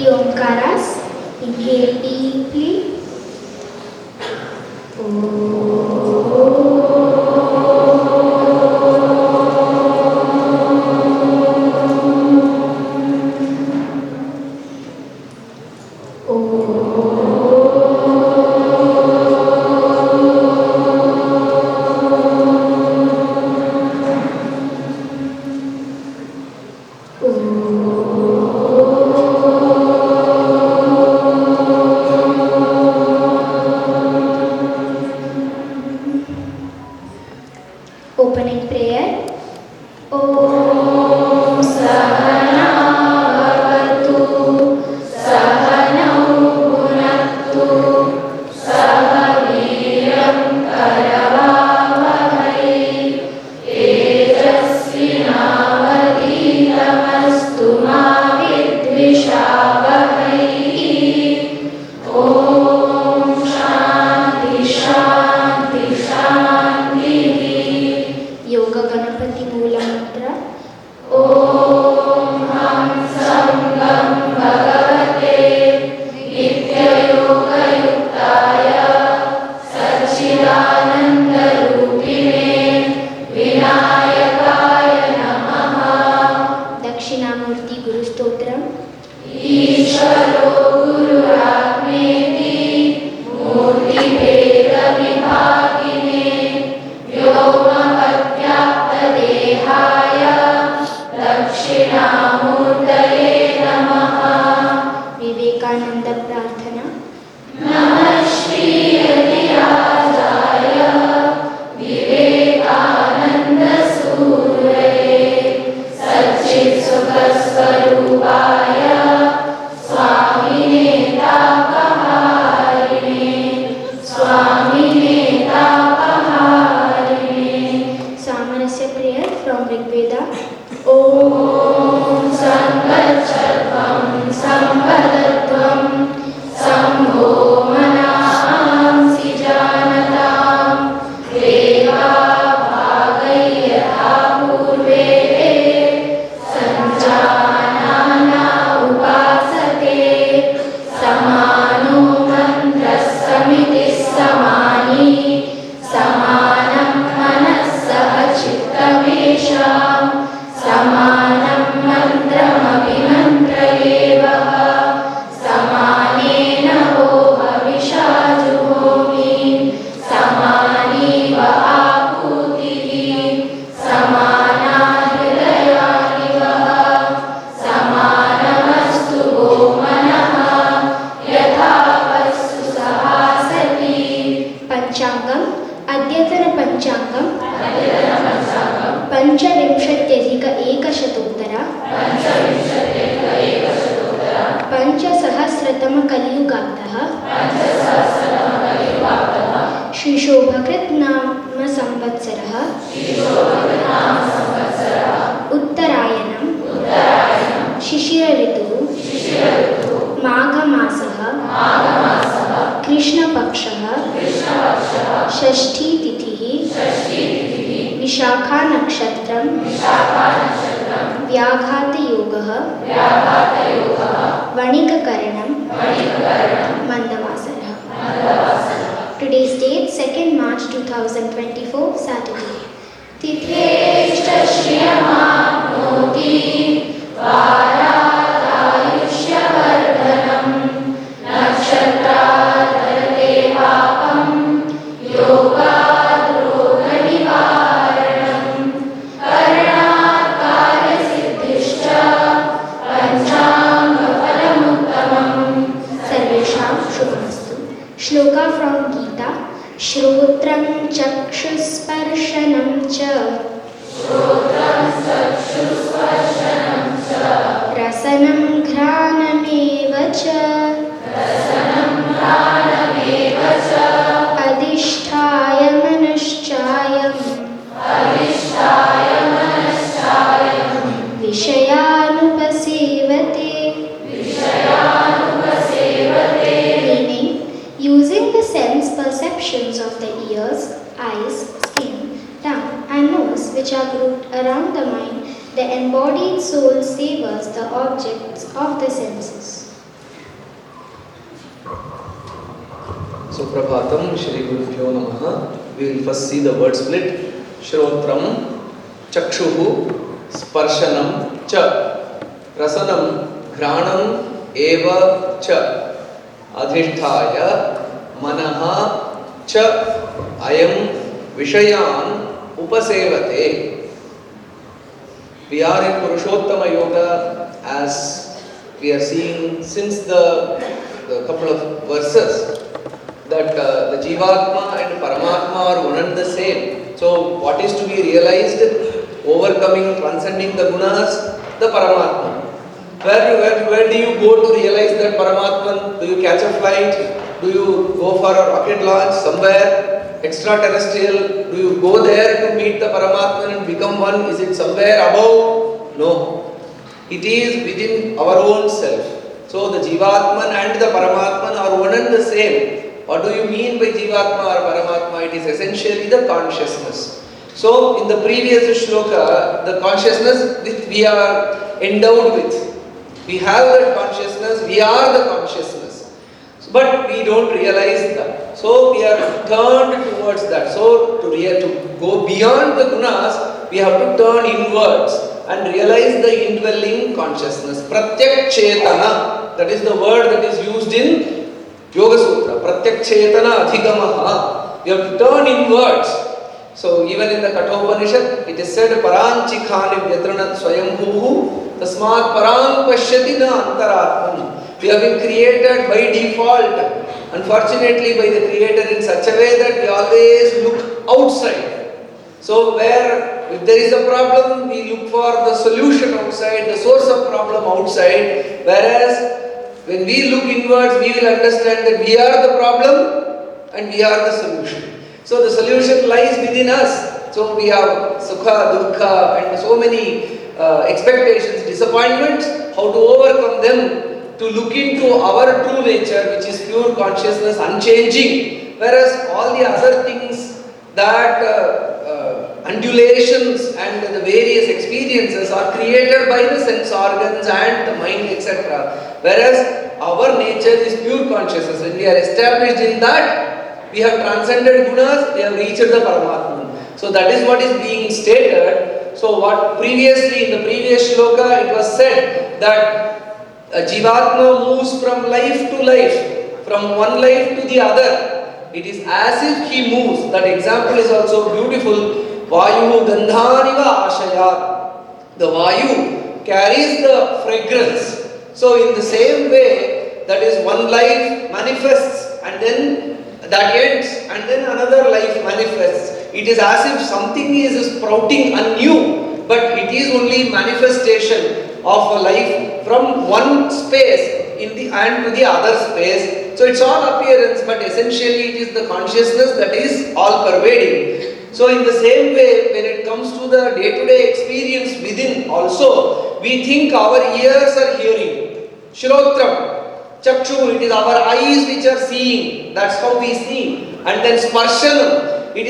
3 omkaras. Inhale deeply. Opening prayer. Om Sahana Bhavatu Sahanau Bhunaktu Saha Veeram Karavavahai Tejasvinavadhitamastu Ma Vidvishavahai. Om Shanti Shanti Shanti. Yoga Ganapati Moola Mantra. Om Ham Sangam Bhagavate Nitya Yoga Yuktaya Satchidananda Rupine Vinayakaya Namaha. Dakshinamurti Guru Stotram. Ishvaro Gururatmeti Murti Veda Vibhagine Vyoma Dehaya Dakshinamurtaye Namaha. Vivekananda Prarthana. Namah Shri Adhyayaya Vivekananda Suryaye Satchit Sukha Swarupaya Swamine Tapaharine Swamine Tapaharine. Samarasya prayer from Rigveda. Om Sankalcharvam Sampadattvam Sambho Manaham Sijanatam Deva Bhagayatha Purve Sanjanana Upasate Samano Mantras Samitis Samani Samanam Manassaha Chittamesham Samanam Mantram Abhimantrayevaha Samanena Voha Vishajuhomi Samani Vahaputihi Samana Hridayanivaha Samanamastu Gomanaha Yathavastu Sahasati. Panchangam. Adyatana Panchangam. Panchavinshatyadhika ekashatotara Panchasahasratama Kaliyugaktah Shri Shobhakrit Nama Samvatsarah Uttarayanam Shishira Rituhu Magha Masaha Krishna Pakshaha Shashti Tithihi Vishakha Nakshatram Vyaghata Yogaha Vanika Karanam Mandavasarah. Today's date 2nd March 2024 Saturday. Titheshta Shriyamapnoti Varadayushyavardhanam Nakshatradharate Papam Yoga Shloka from Gita. Shrotram chakshusparshanam cha Rasanam ghranameva cha Adishthaya manaschayam Vishayanupasevate. Meaning, using the sense perceptions of the ears, eyes, skin, tongue and nose which are grouped around the mind, the embodied soul savors the objects of the senses. Suprabhatam, Shri Gurubhyo Namaha. We will first see the word split. Shrotram, Chakshuhu, Sparshanam, Cha, Rasanam, Granam, Eva, Cha, Adhishthaya, Manaha, Cha, Ayam, Vishayan, Upasevate. We are in Purushottama Yoga as we are seeing since the couple of verses that the Jivatma and Paramatma are one and the same. So what is to be realized? Overcoming, transcending the gunas, the Paramatma. Where do you go to realize that Paramatman? Do you catch a flight? Do you go for a rocket launch somewhere extraterrestrial? Do you go there to meet the Paramatman and become one? Is it somewhere above? No. It is within our own self. So the Jivatman and the Paramatman are one and the same. What do you mean by Jivatma or Paramatma? It is essentially the consciousness. So in the previous shloka, the consciousness which we are endowed with. We have that consciousness, we are the consciousness. But we don't realize that. So we are turned towards that. So to go beyond the gunas, we have to turn inwards and realize the indwelling consciousness. Pratyak Chetana, that is the word that is used in Yoga Sutra. Pratyak Chetana Adhigamaha. We have to turn inwards. So even in the Kathopanishad, it is said Paranchikhani Vyatranat Swayambhuhu Tasmat Parang Pashyati na Antaratman. We have been created by default. Unfortunately, by the Creator in such a way that we always look outside. So where if there is a problem, we look for the solution outside, the source of problem outside. Whereas when we look inwards, we will understand that we are the problem and we are the solution. So the solution lies within us. So we have sukha, dukkha and so many expectations, disappointments, how to overcome them, to look into our true nature, which is pure consciousness, unchanging. Whereas all the other things that undulations and the various experiences are created by the sense organs and the mind, etc. Whereas our nature is pure consciousness. When we are established in that, we have transcended gunas, we have reached the Paramatman. So that is what is being stated. So what previously, in the previous shloka, it was said that a Jivatma moves from life to life, from one life to the other. It is as if he moves. That example is also beautiful. Vayu gandhaniva ashayat. The Vayu carries the fragrance. So in the same way, that is one life manifests and then that ends and then another life manifests. It is as if something is sprouting anew, but it is only manifestation of a life from one space and to the other space. So it's all appearance, but essentially it is the consciousness that is all pervading. So in the same way, when it comes to the day-to-day experience within also, we think our ears are hearing. Shrotram, Chakshu, it is our eyes which are seeing. That's how we see. And then Sparshanam, we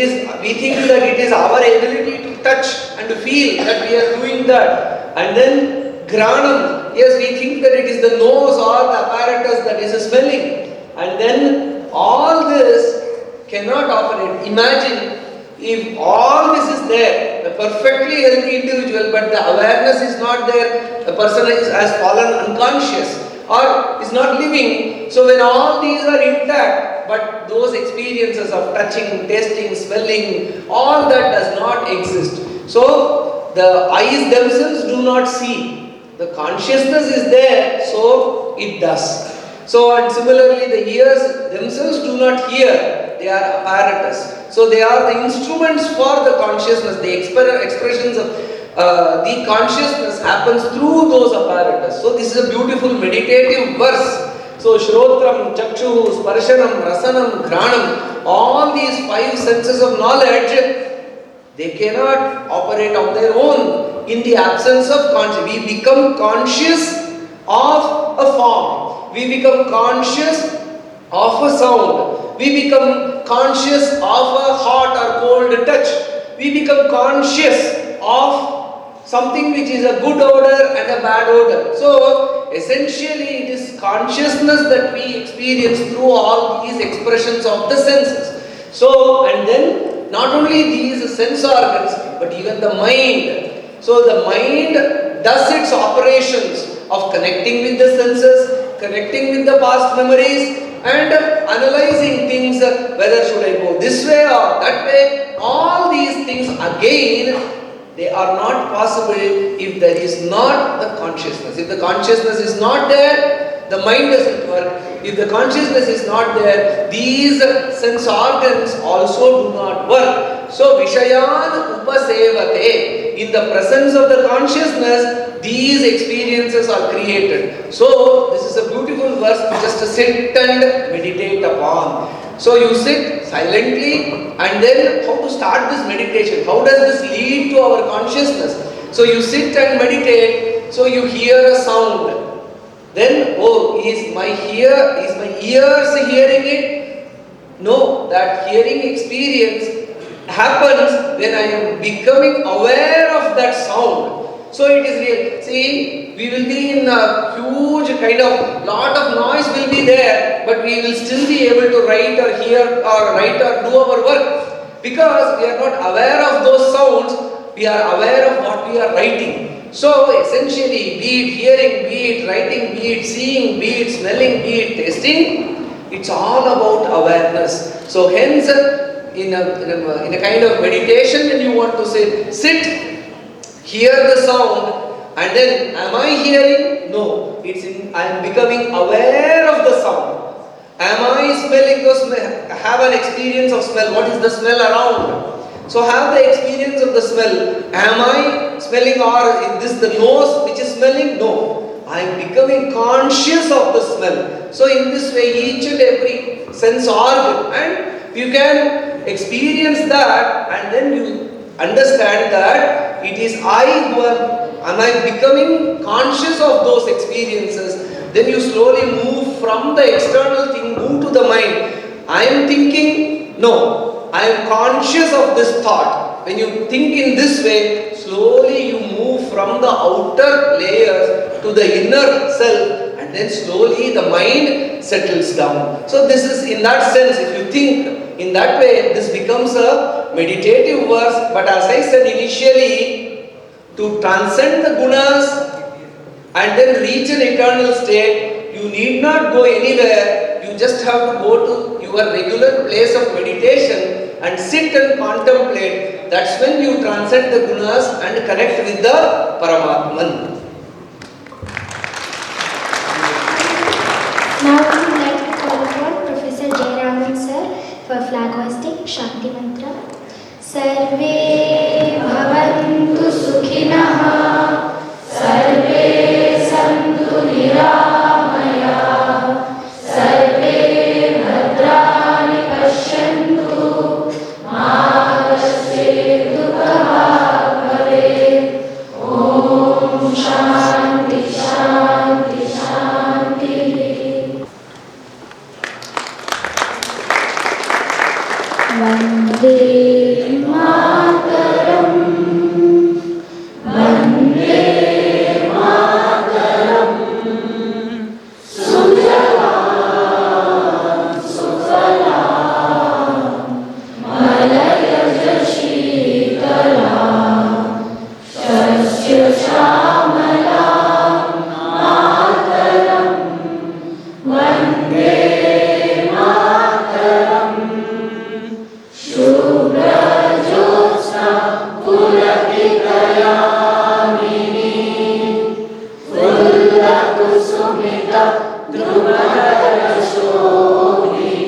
think that it is our ability to touch and to feel that we are doing that. And then Granam, yes, we think that it is the nose or the apparatus that is smelling. And then all this cannot operate. Imagine if all this is there, a perfectly healthy individual, but the awareness is not there, the person has fallen unconscious or is not living. So when all these are intact, but those experiences of touching, tasting, smelling, all that does not exist. So the eyes themselves do not see. The consciousness is there, so it does. So and similarly the ears themselves do not hear, they are apparatus. So they are the instruments for the consciousness. The expressions of the consciousness happens through those apparatus. So this is a beautiful meditative verse. So Shrotram, Chakshu, Sparshanam, Rasanam, Granam, all these five senses of knowledge, they cannot operate on their own in the absence of consciousness. We become conscious of a form. We become conscious of a sound. We become conscious of a hot or cold touch. We become conscious of something which is a good odor and a bad odor. So essentially it is consciousness that we experience through all these expressions of the senses. So, and then not only these sense organs, but even the mind. So the mind does its operations of connecting with the senses, connecting with the past memories, and analyzing things, whether should I go this way or that way. All these things again, they are not possible if there is not the consciousness. If the consciousness is not there, the mind doesn't work. If the consciousness is not there, these sense organs also do not work. So, Vishayan upasevate. In the presence of the consciousness, these experiences are created. So, this is a beautiful verse to just sit and meditate upon. So, you sit silently, and then how to start this meditation? How does this lead to our consciousness? So, you sit and meditate, so you hear a sound. Then, oh, is my ears hearing it? No, that hearing experience happens when I am becoming aware of that sound. So it is real. See, we will be in a huge kind of lot of noise will be there, but we will still be able to write or hear or write or do our work, because we are not aware of those sounds. We are aware of what we are writing. So essentially, be it hearing, be it writing, be it seeing, be it smelling, be it tasting, it's all about awareness. So hence, in a kind of meditation, when you want to sit, hear the sound, and then am I hearing? No, I am becoming aware of the sound. Am I smelling the smell? Have an experience of smell. What is the smell around? So have the experience of the smell. Am I smelling, or is this the nose which is smelling? No. I am becoming conscious of the smell. So in this way, each and every sense organ, and you can experience that, and then you understand that it is I who am I becoming conscious of those experiences. Then you slowly move from the external thing, move to the mind. I am thinking, no. I am conscious of this thought. When you think in this way, slowly you move from the outer layers to the inner self, and then slowly the mind settles down. So this is, in that sense, if you think in that way, this becomes a meditative verse. But as I said initially, to transcend the gunas and then reach an eternal state, you need not go anywhere. You just have to go to your regular place of meditation and sit and contemplate. That's when you transcend the gunas and connect with the Paramatman. Now we would like to call upon Professor Jayaraman sir for flag hoisting Shanti Mantra. Sarve bhavantu sukhinah, sarve santu niramayah, sarve bhadrani pashyantu, ma kashyit dukha bhavet. Om Shanti Shanti Shanti. Vande Mataram, Vande Mataram, Sujalam Sufalam, Malayaj Shitalam, Shasya Shamalam Mataram, Vande Mataram, Shubhra Jyotsna Pulakitayamini, Fulla Kusumita Drupadarshohini.